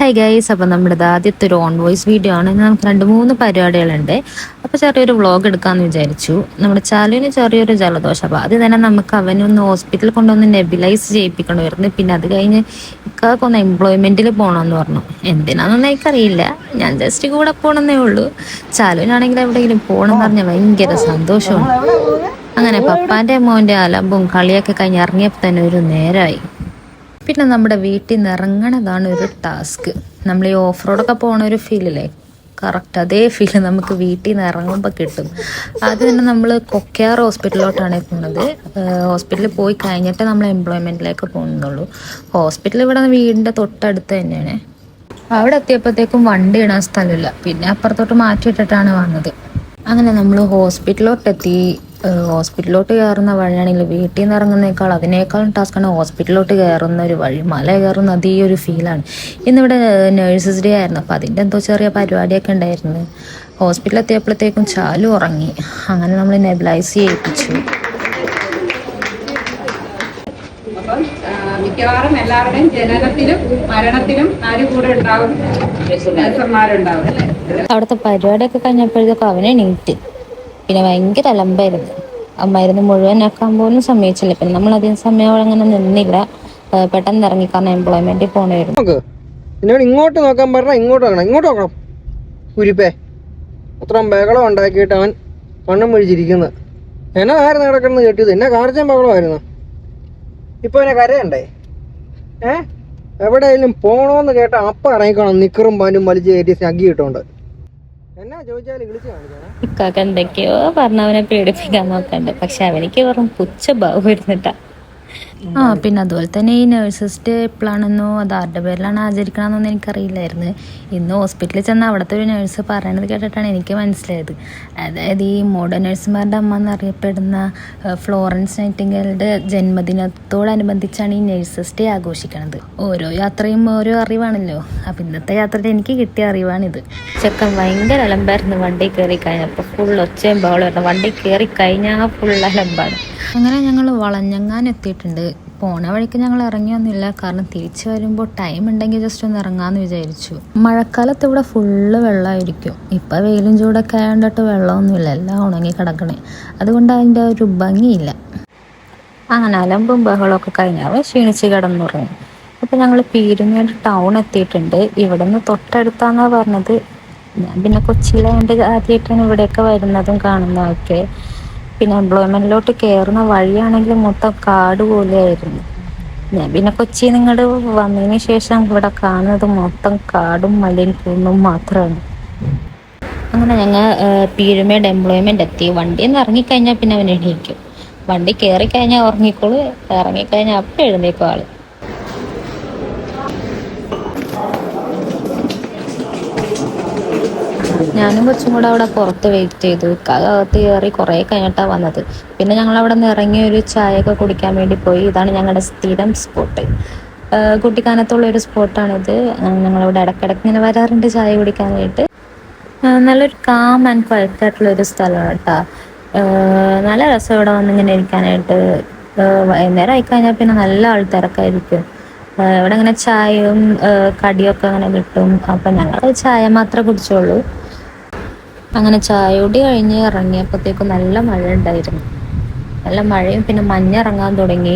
Hi guys, അപ്പം നമ്മുടെ ആദ്യത്തെ ഒരു ഓൺ വോയിസ് വീഡിയോ ആണ്. നമുക്ക് 2-3 പരിപാടികളുണ്ട്. അപ്പോൾ ചെറിയൊരു വ്ളോഗ് എടുക്കാമെന്ന് വിചാരിച്ചു. നമ്മുടെ ചാലുവിന് ചെറിയൊരു ജലദോഷം. അപ്പോൾ അത് തന്നെ നമുക്ക് അവനൊന്ന് ഹോസ്പിറ്റലിൽ കൊണ്ടുവന്ന് നെബിലൈസ് ചെയ്യിപ്പിക്കണമായിരുന്നു. പിന്നെ അത് കഴിഞ്ഞ് ഇക്കാക്കൊന്ന് എംപ്ലോയ്മെൻറ്റിൽ പോകണമെന്ന് പറഞ്ഞു. എന്തിനാണെന്നൊന്നും എനിക്കറിയില്ല, ഞാൻ ജസ്റ്റ് കൂടെ പോകണമെന്നേ ഉള്ളൂ. ചാലുവിനാണെങ്കിൽ എവിടെയെങ്കിലും പോകണമെന്ന് പറഞ്ഞാൽ ഭയങ്കര സന്തോഷമാണ്. അങ്ങനെ പപ്പാൻ്റെ മോൻ്റെ അലമ്പും കളിയൊക്കെ കഴിഞ്ഞ് ഇറങ്ങിയപ്പോൾ തന്നെ ഒരു നേരമായി. പിന്നെ നമ്മുടെ വീട്ടിൽ നിന്ന് ഇറങ്ങണതാണ് ഒരു ടാസ്ക്. നമ്മൾ ഈ ഓഫ് റോഡൊക്കെ പോണ ഒരു ഫീലില്ലേ, കറക്റ്റ് അതേ ഫീൽ നമുക്ക് വീട്ടിൽ നിന്ന് ഇറങ്ങുമ്പോൾ കിട്ടും. അത് തന്നെ നമ്മൾ കൊക്കയാർ ഹോസ്പിറ്റലിലോട്ടാണ് പോകുന്നത്. ഹോസ്പിറ്റലിൽ പോയി കഴിഞ്ഞിട്ട് നമ്മൾ എംപ്ലോയ്മെൻറ്റിലേക്ക് പോകുന്നുള്ളൂ. ഹോസ്പിറ്റൽ ഇവിടെ വീടിൻ്റെ തൊട്ടടുത്ത് തന്നെയാണ്. അവിടെ എത്തിയപ്പോഴത്തേക്കും വണ്ടി ഇടാൻ സ്ഥലമില്ല, പിന്നെ അപ്പുറത്തോട്ട് മാറ്റിയിട്ടിട്ടാണ് വന്നത്. അങ്ങനെ നമ്മൾ ഹോസ്പിറ്റലിലോട്ടെത്തി. ഹോസ്പിറ്റലിലോട്ട് കയറുന്ന വഴിയാണെങ്കിൽ വീട്ടിൽ നിന്ന് ഇറങ്ങുന്നേക്കാൾ അതിനേക്കാളും ടാസ്ക്കാണ് ഹോസ്പിറ്റലിലോട്ട് കയറുന്ന ഒരു വഴി. മല കയറുന്ന അതേ ഒരു ഫീലാണ്. ഇന്നിവിടെ നേഴ്സസ് ഡേ ആയിരുന്നു, അപ്പോൾ അതിൻ്റെ എന്തോ ചെറിയ പരിപാടിയൊക്കെ ഉണ്ടായിരുന്നു. ഹോസ്പിറ്റലിൽ എത്തിയപ്പോഴത്തേക്കും ചാലു ഉറങ്ങി. അങ്ങനെ നമ്മൾ നെബിലൈസ് ചെയ്യിപ്പിച്ചു. മിക്കവാറും എല്ലാവരുടെയും ജനനത്തിലും മരണത്തിലും ആര് കൂടെ ഉണ്ടാവും? നേഴ്സുമാരുണ്ടാവും. അവിടുത്തെ പരിപാടിയൊക്കെ കഴിഞ്ഞപ്പോഴത്തേക്കും അവനെ നീറ്റ്. പിന്നെ ഭയങ്കര അലമ്പായിരുന്നു. മരുന്ന് മുഴുവനാക്കാൻ പോലും സമ്മതിച്ചില്ല. പിന്നെ നമ്മൾ അധികം സമയം അങ്ങനെ നിന്നില്ല, പെട്ടെന്ന് ഇറങ്ങി. കാരണം എംപ്ലോയ്മെന്റിൽ പോകണമായിരുന്നു. എന്നോട് ഇങ്ങോട്ട് നോക്കാൻ പറഞ്ഞാൽ ഇങ്ങോട്ട് നോക്കണം, ഇങ്ങോട്ട് നോക്കണം. കുരിപ്പേ അത്രയും ബഹളം ഉണ്ടാക്കിയിട്ട് അവൻ കണ്ണും പിടിച്ചിരിക്കുന്നത്. എന്നാ ആയിരുന്നു കിടക്കുന്നത് കേട്ടിയത്? എന്നെ കാർച്ചൻ ബഹളമായിരുന്നു. ഇപ്പൊ എന്നെ കരയണ്ടേ? എവിടെയെങ്കിലും പോണോന്ന് കേട്ടാ അപ്പം ഇറങ്ങിക്കണം, നിക്കറും പാനും വലിച്ച് കയറ്റി സ്നഗ്ഗി ഇട്ടോണ്ട്. എന്നാ ചോദിച്ചാൽ വിളിച്ച് കാണിക്കണം. ഇക്കാക്ക എന്തൊക്കെയോ പറഞ്ഞവനെ പേടിപ്പിക്കാൻ നോക്കണ്ട്, പക്ഷെ അവനിക്ക് വെറും പുച്ഛ ഭാവം വരുന്നിട്ടാ. പിന്നെ അതുപോലെ തന്നെ ഈ നേഴ്സസ് ഡേ എപ്പോഴാണെന്നോ അത് ആരുടെ പേരിലാണ് ആചരിക്കണമെന്നൊന്നും എനിക്കറിയില്ലായിരുന്നു. ഇന്ന് ഹോസ്പിറ്റലിൽ ചെന്ന് അവിടുത്തെ ഒരു നേഴ്സ് പറയണത് കേട്ടിട്ടാണ് എനിക്ക് മനസ്സിലായത്. അതായത് ഈ മോഡേൺ നേഴ്സുമാരുടെ അമ്മ എന്നറിയപ്പെടുന്ന ഫ്ലോറൻസ് നൈറ്റിംഗേലിൻ്റെ ജന്മദിനത്തോടനുബന്ധിച്ചാണ് ഈ നേഴ്സസ് ഡേ ആഘോഷിക്കണത്. ഓരോ യാത്രയും ഓരോ അറിവാണല്ലോ. അപ്പം ഇന്നത്തെ യാത്രയിൽ എനിക്ക് കിട്ടിയ അറിവാണിത്. ചെക്കൻ ഭയങ്കര അലമ്പായിരുന്നു. വണ്ടി കയറി കഴിഞ്ഞപ്പോൾ ഫുൾ ഒച്ചയും ബഹളമായിരുന്നു. വണ്ടി കയറി കഴിഞ്ഞാൽ ഫുൾ അലമ്പാണ്. അങ്ങനെ ഞങ്ങൾ വളഞ്ഞങ്ങാൻ എത്തിയിട്ടുണ്ട്. പോണ വഴിക്ക് ഞങ്ങൾ ഇറങ്ങിയൊന്നുമില്ല, കാരണം തിരിച്ചു വരുമ്പോൾ ടൈം ഉണ്ടെങ്കിൽ ജസ്റ്റ് ഒന്ന് ഇറങ്ങാമെന്ന് വിചാരിച്ചു. മഴക്കാലത്ത് ഇവിടെ ഫുള്ള് വെള്ളമായിരിക്കും. ഇപ്പം വെയിലും ചൂടൊക്കെ ആയതുകൊണ്ടിട്ട് വെള്ളമൊന്നുമില്ല, എല്ലാം ഉണങ്ങി കിടക്കണേ. അതുകൊണ്ട് അതിൻ്റെ ഒരു ഭംഗിയില്ല. അങ്ങനെ അലമ്പും ബഹളമൊക്കെ കഴിഞ്ഞാൽ ക്ഷീണിച്ച് കിടന്നുറങ്ങി. ഇപ്പം ഞങ്ങൾ പീരുമേട് ടൗൺ എത്തിയിട്ടുണ്ട്. ഇവിടെ നിന്ന് തൊട്ടടുത്താണെന്നാണ് പറഞ്ഞത്. ഞാൻ പിന്നെ കൊച്ചിയിലായതുകൊണ്ട് ആദ്യമായിട്ടാണ് ഇവിടെയൊക്കെ വരുന്നതും കാണുന്നതൊക്കെ. പിന്നെ എംപ്ലോയ്മെൻറ്റിലോട്ട് കയറുന്ന വഴിയാണെങ്കിൽ മൊത്തം കാട് പോലെയായിരുന്നു. ഞാൻ പിന്നെ കൊച്ചി നിങ്ങോട്ട് വന്നതിന് ശേഷം ഇവിടെ കാണുന്നത് മൊത്തം കാടും മലയും കുന്നും മാത്രമാണ്. അങ്ങനെ ഞങ്ങൾ പീരുമേട് എംപ്ലോയ്മെൻ്റ് എത്തി. വണ്ടിയിൽ നിന്ന് ഇറങ്ങിക്കഴിഞ്ഞാൽ പിന്നെ അവൻ എണീക്കും. വണ്ടി കയറിക്കഴിഞ്ഞാൽ ഉറങ്ങിക്കോളൂ, ഇറങ്ങിക്കഴിഞ്ഞാൽ അപ്പം എഴുന്നേക്കും ആൾ. ഞാനും കൊച്ചും കൂടെ അവിടെ പുറത്ത് വെയിറ്റ് ചെയ്തു. അകത്ത് കയറി കുറേ കഴിഞ്ഞിട്ടാണ് വന്നത്. പിന്നെ ഞങ്ങളവിടെ നിന്ന് ഇറങ്ങി ഒരു ചായയൊക്കെ കുടിക്കാൻ വേണ്ടി പോയി. ഇതാണ് ഞങ്ങളുടെ സ്ഥിരം സ്പോട്ട്. കുട്ടിക്കാനത്തുള്ളൊരു സ്പോട്ടാണിത്. ഞങ്ങളിവിടെ ഇടയ്ക്കിടയ്ക്ക് ഇങ്ങനെ വരാറുണ്ട് ചായ കുടിക്കാനായിട്ട്. നല്ലൊരു കാം ആൻഡ് ക്വയറ്റ് ആയിട്ടുള്ളൊരു സ്ഥലമാണ് കേട്ടോ. നല്ല രസം ഇവിടെ വന്നിങ്ങനെ ഇരിക്കാനായിട്ട്. വൈകുന്നേരം ആയിക്കഴിഞ്ഞാൽ പിന്നെ നല്ല ആൾത്തിരക്കായിരിക്കും. ഇവിടെ ഇങ്ങനെ ചായയും കടിയൊക്കെ അങ്ങനെ കിട്ടും. അപ്പം ഞങ്ങൾ ചായ മാത്രമേ കുടിച്ചുള്ളൂ. അങ്ങനെ ചായ കുടി കഴിഞ്ഞ് ഇറങ്ങിയപ്പോഴത്തേക്കും നല്ല മഴ ഉണ്ടായിരുന്നു. നല്ല മഴയും പിന്നെ മഞ്ഞിറങ്ങാൻ തുടങ്ങി.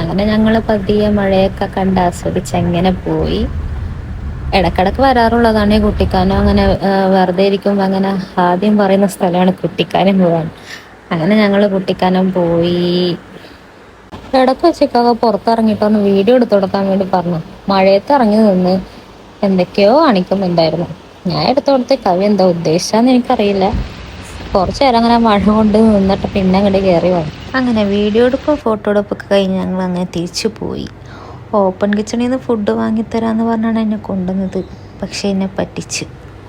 അങ്ങനെ ഞങ്ങൾ പതിയെ മഴയൊക്കെ കണ്ട് ആസ്വദിച്ച് അങ്ങനെ പോയി. ഇടക്കിടക്ക് വരാറുള്ളതാണ് ഈ കുട്ടിക്കാനം. അങ്ങനെ വെറുതെ ഇരിക്കുമ്പോൾ അങ്ങനെ ആദ്യം പറയുന്ന സ്ഥലമാണ് കുട്ടിക്കാനം പോകാൻ. അങ്ങനെ ഞങ്ങൾ കുട്ടിക്കാനം പോയി. ഇടയ്ക്ക് വെച്ചൊക്കെ പുറത്തിറങ്ങിയിട്ടൊന്ന് വീഡിയോ എടുത്തു കൊടുക്കാൻ വേണ്ടി പറഞ്ഞു. മഴയത്ത് ഇറങ്ങി നിന്ന് എന്തൊക്കെയോ കാണിക്കുന്നുണ്ടായിരുന്നു. ഞാൻ എടുത്തു കൊടുത്ത കവി എന്താ ഉദ്ദേശിച്ചാന്ന് എനിക്കറിയില്ല. കുറച്ചു നേരം അങ്ങനെ മഴ കൊണ്ട് നിന്നിട്ട് പിന്നെ അങ്ങോട്ട് കയറി വന്നു. അങ്ങനെ വീഡിയോ എടുപ്പോ ഫോട്ടോ എടുപ്പൊക്കെ കഴിഞ്ഞ് ഞങ്ങൾ അങ്ങനെ തിരിച്ചു പോയി. ഓപ്പൺ കിച്ചണിൽ നിന്ന് ഫുഡ് വാങ്ങിത്തരാമെന്ന് പറഞ്ഞാണ് എന്നെ കൊണ്ടുവന്നത്. പക്ഷെ എന്നെ പറ്റിച്ച്.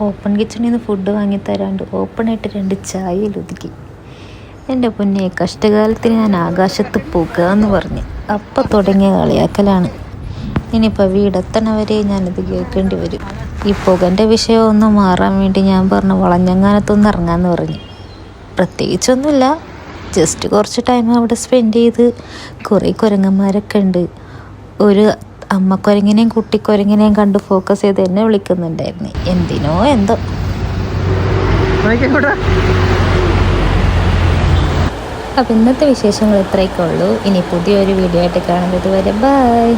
ഓപ്പൺ കിച്ചണിൽ നിന്ന് ഫുഡ് വാങ്ങിത്തരാണ്ട് ഓപ്പണായിട്ട് 2 ചായയിൽ ഒതുക്കി. എൻ്റെ പൊന്നെ, കഷ്ടകാലത്തിന് ഞാൻ ആകാശത്ത് പോകുക എന്ന് പറഞ്ഞ് അപ്പം തുടങ്ങിയ കളിയാക്കലാണ്. ഇനിയിപ്പോൾ വീടെത്തണവരെ ഞാനിത് കേൾക്കേണ്ടി വരും. ഈ പുകൻ്റെ വിഷയം ഒന്ന് മാറാൻ വേണ്ടി ഞാൻ പറഞ്ഞു വളഞ്ഞങ്ങാനത്തൊന്ന് ഇറങ്ങാമെന്ന് പറഞ്ഞു. പ്രത്യേകിച്ചൊന്നുമില്ല, ജസ്റ്റ് കുറച്ച് ടൈം അവിടെ സ്പെൻഡ് ചെയ്ത്. കുറേ കുരങ്ങന്മാരൊക്കെ ഉണ്ട്. ഒരു അമ്മക്കൊരങ്ങിനെയും കുട്ടിക്കൊരങ്ങിനെയും കണ്ട് ഫോക്കസ് ചെയ്ത് എന്നെ വിളിക്കുന്നുണ്ടായിരുന്നു. എന്തിനോ എന്തോ. അപ്പം ഇന്നത്തെ വിശേഷങ്ങൾ ഇത്രയൊക്കെ ഉള്ളൂ. ഇനി പുതിയൊരു വീഡിയോ ആയിട്ട് കാണുന്നത് വരെ ബൈ.